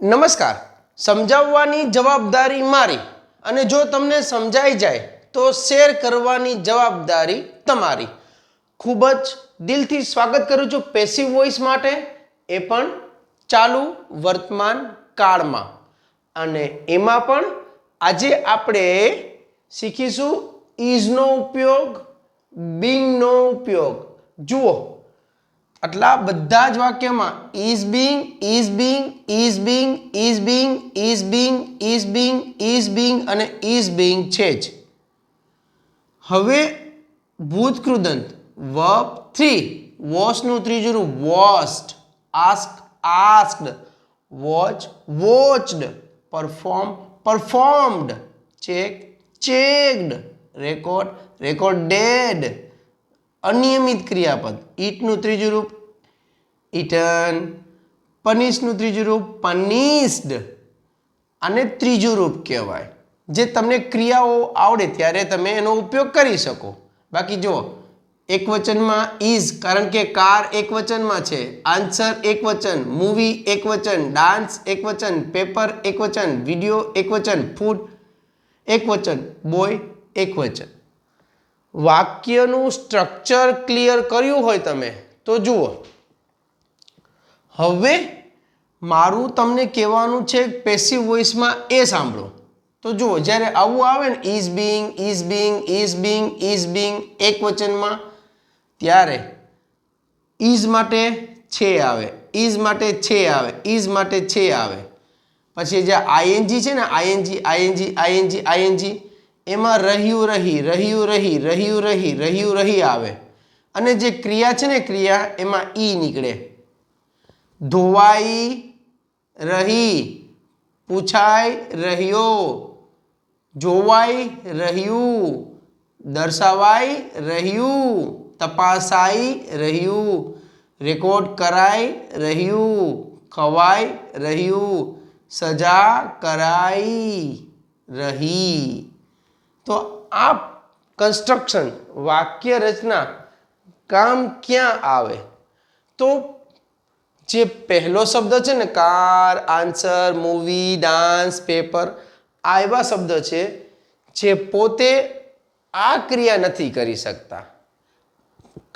નમસ્કાર. સમજાવવાની જવાબદારી મારી અને જો તમને સમજાઈ જાય તો શેર કરવાની જવાબદારી તમારી. ખૂબ જ દિલથી સ્વાગત કરું છું પેસિવ વોઇસ માટે, એ પણ ચાલુ વર્તમાન કાળમાં. અને એમાં પણ આજે આપણે શીખીશું ઇઝનો ઉપયોગ, બીંગનો ઉપયોગ. જુઓ, આટલા બધા જ વાક્યમાં is being, is being, is being, is being, is being, is being, is being અને ઇઝ બીંગ છે જ. હવે ભૂતકૃદંત વર્બ 3, વોશનું ત્રીજું રૂપ washed, ask asked, watch watched, perform performed, check checked, record recorded. અનિયમિત ક્રિયાપદ ઈટનું ત્રીજું રૂપ ઇટન, પનિશનું ત્રીજું રૂપ પનિશ્ડ. આને ત્રીજું રૂપ કહેવાય. જે તમને ક્રિયાઓ આવડે ત્યારે તમે એનો ઉપયોગ કરી શકો. બાકી જો એકવચનમાં ઇઝ, કારણ કે કાર એકવચનમાં છે, આન્સર એકવચન, મૂવી એકવચન, ડાન્સ એકવચન, પેપર એકવચન, વિડીયો એકવચન, ફૂડ એકવચન, બોય એકવચન. વાક્યનું સ્ટ્રક્ચર ક્લિયર કર્યું હોય તમે તો જુઓ. હવે મારું તમને કહેવાનું છે પેસિવ વોઇસમાં એ સાંભળો. તો જુઓ, જ્યારે આવું આવે ને is being, is being, is being, is being એકવચનમાં, ત્યારે ઇઝ માટે છે આવે, ઇઝ માટે છે આવે, ઇઝ માટે છે આવે. પછી જે આઈએનજી છે ને, આઈએનજી આઈએનજી આઈએનજી આઈએનજી, એમાં રહ્યું રહી, રહ્યું રહી, રહ્યું રહી, રહ્યું રહી આવે. અને જે ક્રિયા છે ને ક્રિયા, એમાં ઈ નીકળે. ધોવાઈ રહી, પૂછાઈ રહ્યો, જોવાઈ રહ્યું, દર્શાવાઈ રહ્યું, તપાસાઈ રહ્યું, રેકોર્ડ કરાઈ રહ્યું, ખવાઈ રહ્યું, સજા કરાઈ રહી. તો આ કન્સ્ટ્રક્શન વાક્ય રચના કામ ક્યાં આવે? તો જે પહેલો શબ્દ છે ને, car, answer, movie, dance, paper, આ એવા શબ્દ છે જે પોતે આ ક્રિયા નથી કરી શકતા.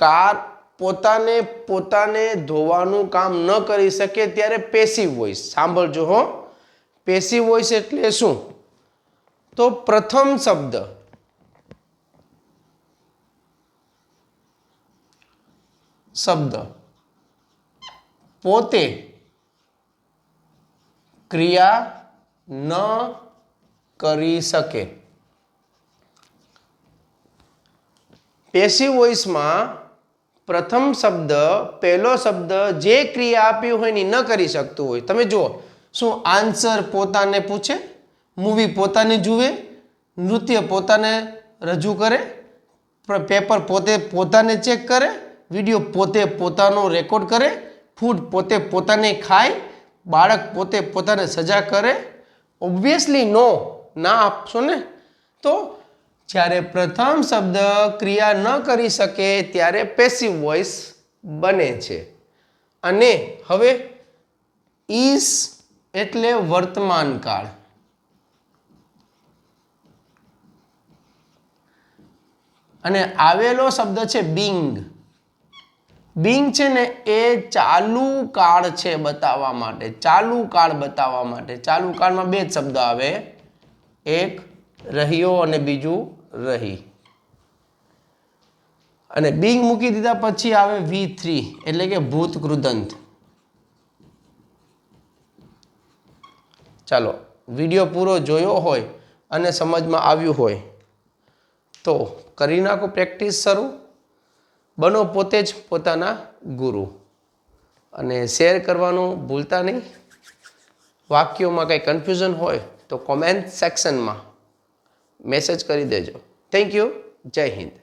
કાર પોતાને ધોવાનું કામ ન કરી શકે ત્યારે પેસિવ વોઇસ. સાંભળજો હો, પેસિવ વોઇસ એટલે શું? તો પ્રથમ શબ્દ પોતે ક્રિયા ન કરી શકે. પેસિવ વોઇસમાં પ્રથમ શબ્દ, પહેલો શબ્દ જે ક્રિયા આપી હોય ને ન કરી શકતું હોય. તમે જુઓ, શું આન્સર પોતાને પૂછે, મૂવી પોતાને જુએ, નૃત્ય પોતાને રજૂ કરે, પેપર પોતાને ચેક કરે, વિડીયો પોતાનો રેકોર્ડ કરે, ફૂડ પોતાને ખાય, બાળક પોતાને સજા કરે? ઓબ્વિયસલી નો, ના આપશો ને. તો જ્યારે પ્રથમ શબ્દ ક્રિયા ન કરી શકે ત્યારે પેસિવ વોઇસ બને છે. અને હવે ઇઝ એટલે વર્તમાન કાળ. અને આવેલો શબ્દ છે બીંગ. બીંગ છે ને એ ચાલુ કાળ છે બતાવવા માટે, ચાલુ કાળ બતાવવા માટે. ચાલુ કાળમાં બે જ શબ્દ આવે, એક રહ્યો અને બીજું રહી. અને બીંગ મૂકી દીધા પછી આવે V3 એટલે કે ભૂતકૃદંત. ચાલો, વિડીયો પૂરો જોયો હોય અને સમજમાં આવ્યું હોય તો કરી નાખો પ્રેક્ટિસ શરૂ. બનો પોતે જ પોતાના ગુરુ. અને શેર કરવાનું ભૂલતા નહીં. વાક્યોમાં કંઈ કન્ફ્યુઝન હોય તો કોમેન્ટ સેક્શનમાં મેસેજ કરી દેજો. Thank you. જય હિન્દ.